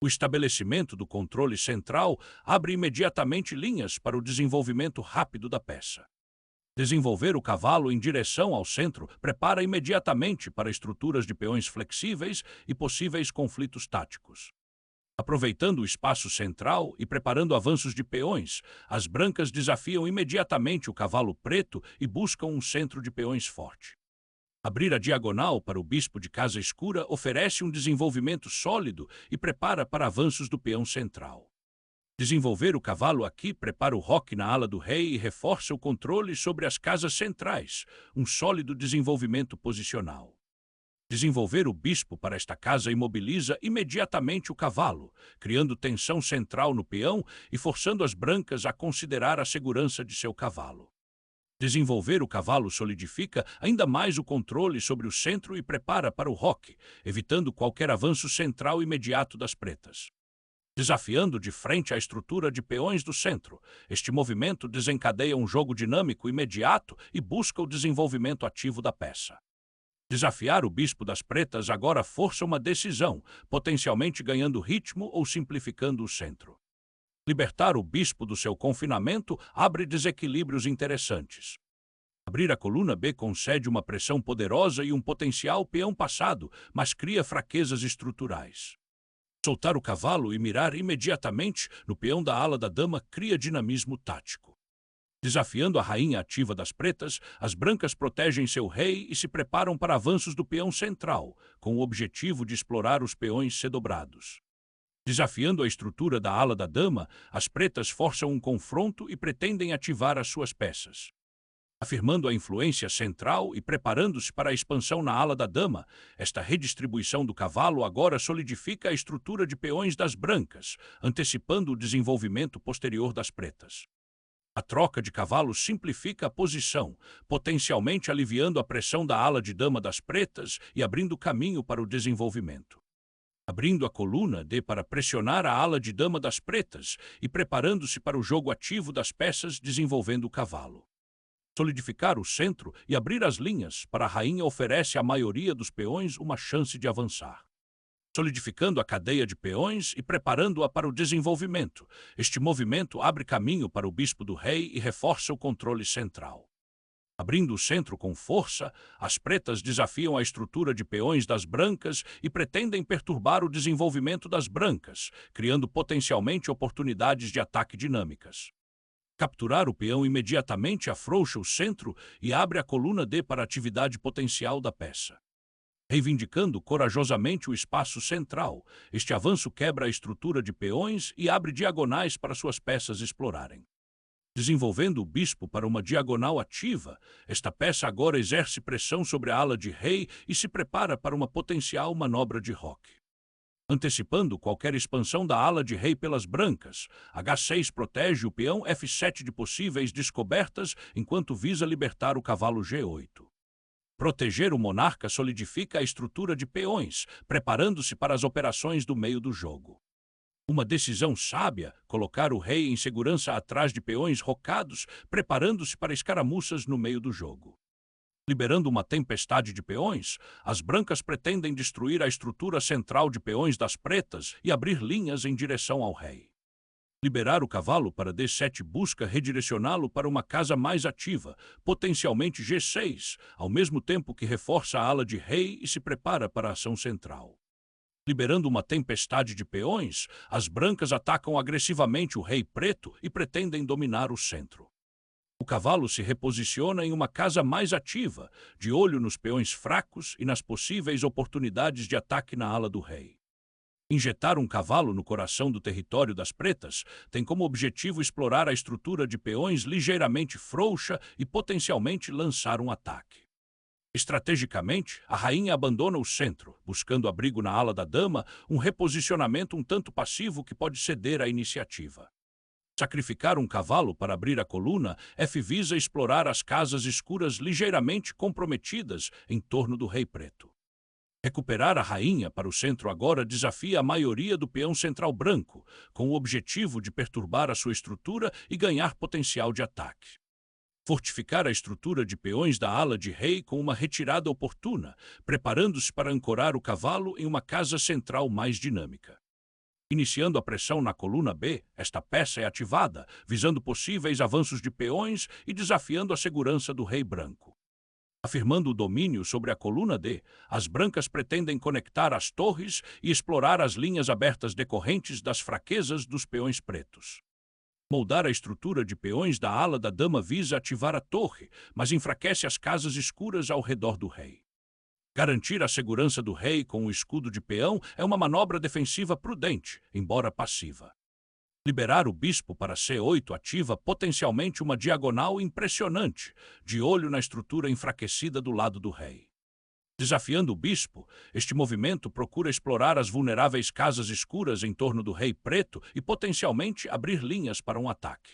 O estabelecimento do controle central abre imediatamente linhas para o desenvolvimento rápido da peça. Desenvolver o cavalo em direção ao centro prepara imediatamente para estruturas de peões flexíveis e possíveis conflitos táticos. Aproveitando o espaço central e preparando avanços de peões, as brancas desafiam imediatamente o cavalo preto e buscam um centro de peões forte. Abrir a diagonal para o bispo de casa escura oferece um desenvolvimento sólido e prepara para avanços do peão central. Desenvolver o cavalo aqui prepara o roque na ala do rei e reforça o controle sobre as casas centrais, um sólido desenvolvimento posicional. Desenvolver o bispo para esta casa imobiliza imediatamente o cavalo, criando tensão central no peão e forçando as brancas a considerar a segurança de seu cavalo. Desenvolver o cavalo solidifica ainda mais o controle sobre o centro e prepara para o roque, evitando qualquer avanço central imediato das pretas. Desafiando de frente a estrutura de peões do centro, este movimento desencadeia um jogo dinâmico imediato e busca o desenvolvimento ativo da peça. Desafiar o bispo das pretas agora força uma decisão, potencialmente ganhando ritmo ou simplificando o centro. Libertar o bispo do seu confinamento abre desequilíbrios interessantes. Abrir a coluna B concede uma pressão poderosa e um potencial peão passado, mas cria fraquezas estruturais. Soltar o cavalo e mirar imediatamente no peão da ala da dama cria dinamismo tático. Desafiando a rainha ativa das pretas, as brancas protegem seu rei e se preparam para avanços do peão central, com o objetivo de explorar os peões C-dobrados. Desafiando a estrutura da ala da dama, as pretas forçam um confronto e pretendem ativar as suas peças. Afirmando a influência central e preparando-se para a expansão na ala da dama, esta redistribuição do cavalo agora solidifica a estrutura de peões das brancas, antecipando o desenvolvimento posterior das pretas. A troca de cavalos simplifica a posição, potencialmente aliviando a pressão da ala de dama das pretas e abrindo caminho para o desenvolvimento. Abrindo a coluna D para pressionar a ala de dama das pretas e preparando-se para o jogo ativo das peças desenvolvendo o cavalo. Solidificar o centro e abrir as linhas para a rainha oferece à maioria dos peões uma chance de avançar. Solidificando a cadeia de peões e preparando-a para o desenvolvimento, este movimento abre caminho para o bispo do rei e reforça o controle central. Abrindo o centro com força, as pretas desafiam a estrutura de peões das brancas e pretendem perturbar o desenvolvimento das brancas, criando potencialmente oportunidades de ataque dinâmicas. Capturar o peão imediatamente afrouxa o centro e abre a coluna D para a atividade potencial da peça. Reivindicando corajosamente o espaço central, este avanço quebra a estrutura de peões e abre diagonais para suas peças explorarem. Desenvolvendo o bispo para uma diagonal ativa, esta peça agora exerce pressão sobre a ala de rei e se prepara para uma potencial manobra de roque. Antecipando qualquer expansão da ala de rei pelas brancas, H6 protege o peão F7 de possíveis descobertas enquanto visa libertar o cavalo G8. Proteger o monarca solidifica a estrutura de peões, preparando-se para as operações do meio do jogo. Uma decisão sábia, colocar o rei em segurança atrás de peões rocados, preparando-se para escaramuças no meio do jogo. Liberando uma tempestade de peões, as brancas pretendem destruir a estrutura central de peões das pretas e abrir linhas em direção ao rei. Liberar o cavalo para D7 busca redirecioná-lo para uma casa mais ativa, potencialmente G6, ao mesmo tempo que reforça a ala de rei e se prepara para a ação central. Liberando uma tempestade de peões, as brancas atacam agressivamente o rei preto e pretendem dominar o centro. O cavalo se reposiciona em uma casa mais ativa, de olho nos peões fracos e nas possíveis oportunidades de ataque na ala do rei. Injetar um cavalo no coração do território das pretas tem como objetivo explorar a estrutura de peões ligeiramente frouxa e potencialmente lançar um ataque. Estrategicamente, a rainha abandona o centro, buscando abrigo na ala da dama, um reposicionamento um tanto passivo que pode ceder à iniciativa. Sacrificar um cavalo para abrir a coluna F visa explorar as casas escuras ligeiramente comprometidas em torno do rei preto. Recuperar a rainha para o centro agora desafia a maioria do peão central branco, com o objetivo de perturbar a sua estrutura e ganhar potencial de ataque. Fortificar a estrutura de peões da ala de rei com uma retirada oportuna, preparando-se para ancorar o cavalo em uma casa central mais dinâmica. Iniciando a pressão na coluna B, esta peça é ativada, visando possíveis avanços de peões e desafiando a segurança do rei branco. Afirmando o domínio sobre a coluna D, as brancas pretendem conectar as torres e explorar as linhas abertas decorrentes das fraquezas dos peões pretos. Moldar a estrutura de peões da ala da dama visa ativar a torre, mas enfraquece as casas escuras ao redor do rei. Garantir a segurança do rei com o escudo de peão é uma manobra defensiva prudente, embora passiva. Liberar o bispo para C8 ativa potencialmente uma diagonal impressionante, de olho na estrutura enfraquecida do lado do rei. Desafiando o bispo, este movimento procura explorar as vulneráveis casas escuras em torno do rei preto e potencialmente abrir linhas para um ataque.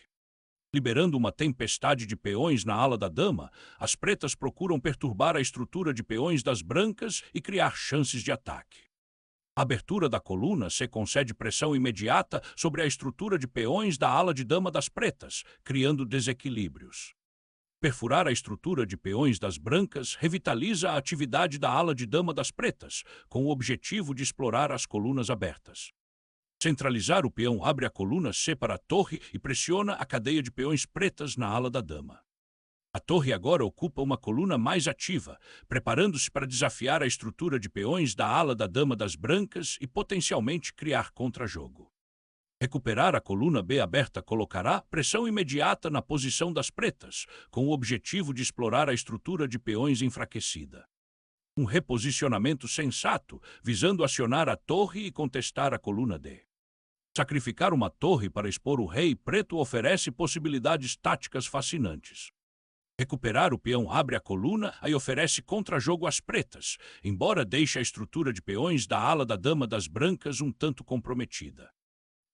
Liberando uma tempestade de peões na ala da dama, as pretas procuram perturbar a estrutura de peões das brancas e criar chances de ataque. A abertura da coluna C concede pressão imediata sobre a estrutura de peões da ala de dama das pretas, criando desequilíbrios. Perfurar a estrutura de peões das brancas revitaliza a atividade da ala de dama das pretas, com o objetivo de explorar as colunas abertas. Centralizar o peão abre a coluna C para a torre e pressiona a cadeia de peões pretas na ala da dama. A torre agora ocupa uma coluna mais ativa, preparando-se para desafiar a estrutura de peões da ala da dama das brancas e potencialmente criar contra-jogo. Recuperar a coluna B aberta colocará pressão imediata na posição das pretas, com o objetivo de explorar a estrutura de peões enfraquecida. Um reposicionamento sensato, visando acionar a torre e contestar a coluna D. Sacrificar uma torre para expor o rei preto oferece possibilidades táticas fascinantes. Recuperar o peão abre a coluna e oferece contra-jogo às pretas, embora deixe a estrutura de peões da ala da dama das brancas um tanto comprometida.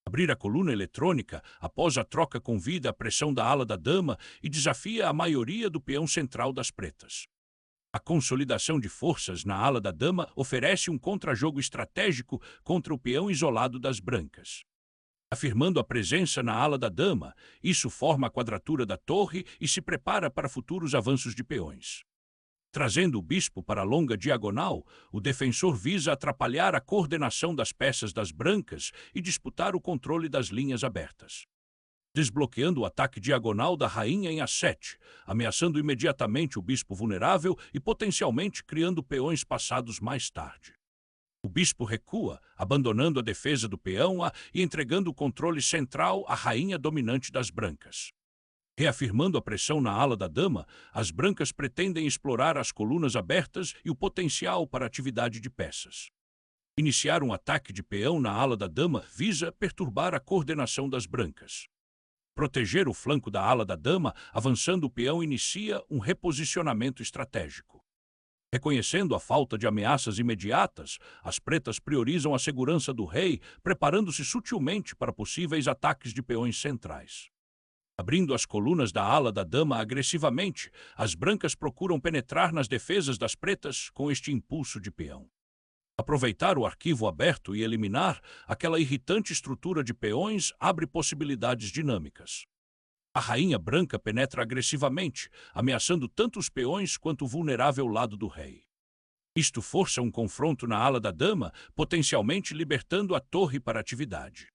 Abrir a coluna eletrônica após a troca convida a pressão da ala da dama e desafia a maioria do peão central das pretas. A consolidação de forças na ala da dama oferece um contra-jogo estratégico contra o peão isolado das brancas. Afirmando a presença na ala da dama, isso forma a quadratura da torre e se prepara para futuros avanços de peões. Trazendo o bispo para a longa diagonal, o defensor visa atrapalhar a coordenação das peças das brancas e disputar o controle das linhas abertas. Desbloqueando o ataque diagonal da rainha em A7, ameaçando imediatamente o bispo vulnerável e potencialmente criando peões passados mais tarde. O bispo recua, abandonando a defesa do peão e entregando o controle central à rainha dominante das brancas. Reafirmando a pressão na ala da dama, as brancas pretendem explorar as colunas abertas e o potencial para atividade de peças. Iniciar um ataque de peão na ala da dama visa perturbar a coordenação das brancas. Proteger o flanco da ala da dama, avançando o peão, inicia um reposicionamento estratégico. Reconhecendo a falta de ameaças imediatas, as pretas priorizam a segurança do rei, preparando-se sutilmente para possíveis ataques de peões centrais. Abrindo as colunas da ala da dama agressivamente, as brancas procuram penetrar nas defesas das pretas com este impulso de peão. Aproveitar o arquivo aberto e eliminar aquela irritante estrutura de peões abre possibilidades dinâmicas. A rainha branca penetra agressivamente, ameaçando tanto os peões quanto o vulnerável lado do rei. Isto força um confronto na ala da dama, potencialmente libertando a torre para atividade.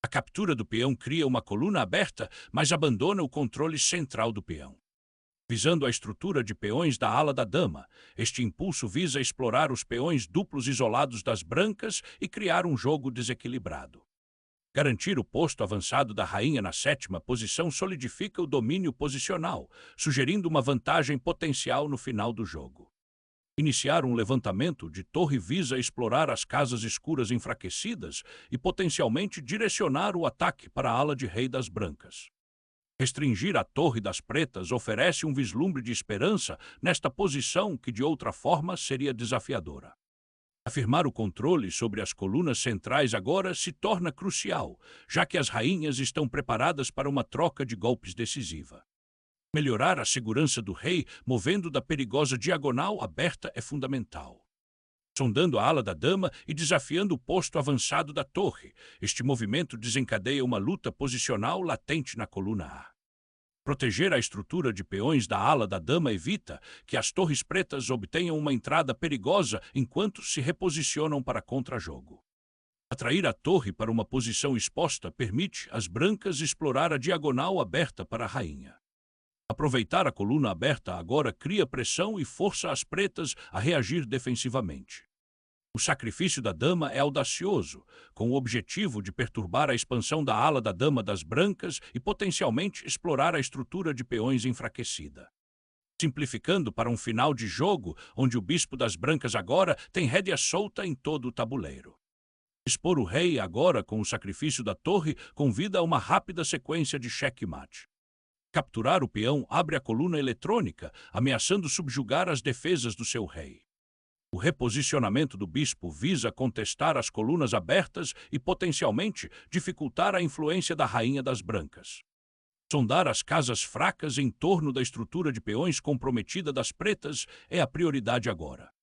A captura do peão cria uma coluna aberta, mas abandona o controle central do peão. Visando a estrutura de peões da ala da dama, este impulso visa explorar os peões duplos isolados das brancas e criar um jogo desequilibrado. Garantir o posto avançado da rainha na 7ª posição solidifica o domínio posicional, sugerindo uma vantagem potencial no final do jogo. Iniciar um levantamento de torre visa explorar as casas escuras enfraquecidas e potencialmente direcionar o ataque para a ala de rei das brancas. Restringir a torre das pretas oferece um vislumbre de esperança nesta posição que de outra forma seria desafiadora. Afirmar o controle sobre as colunas centrais agora se torna crucial, já que as rainhas estão preparadas para uma troca de golpes decisiva. Melhorar a segurança do rei, movendo da perigosa diagonal aberta, é fundamental. Sondando a ala da dama e desafiando o posto avançado da torre, este movimento desencadeia uma luta posicional latente na coluna A. Proteger a estrutura de peões da ala da dama evita que as torres pretas obtenham uma entrada perigosa enquanto se reposicionam para contra-jogo. Atrair a torre para uma posição exposta permite às brancas explorar a diagonal aberta para a rainha. Aproveitar a coluna aberta agora cria pressão e força às pretas a reagir defensivamente. O sacrifício da dama é audacioso, com o objetivo de perturbar a expansão da ala da dama das brancas e potencialmente explorar a estrutura de peões enfraquecida. Simplificando para um final de jogo onde o bispo das brancas agora tem rédea solta em todo o tabuleiro. Expor o rei agora com o sacrifício da torre convida a uma rápida sequência de checkmate. Capturar o peão abre a coluna eletrônica, ameaçando subjugar as defesas do seu rei. O reposicionamento do bispo visa contestar as colunas abertas e, potencialmente, dificultar a influência da rainha das brancas. Sondar as casas fracas em torno da estrutura de peões comprometida das pretas é a prioridade agora.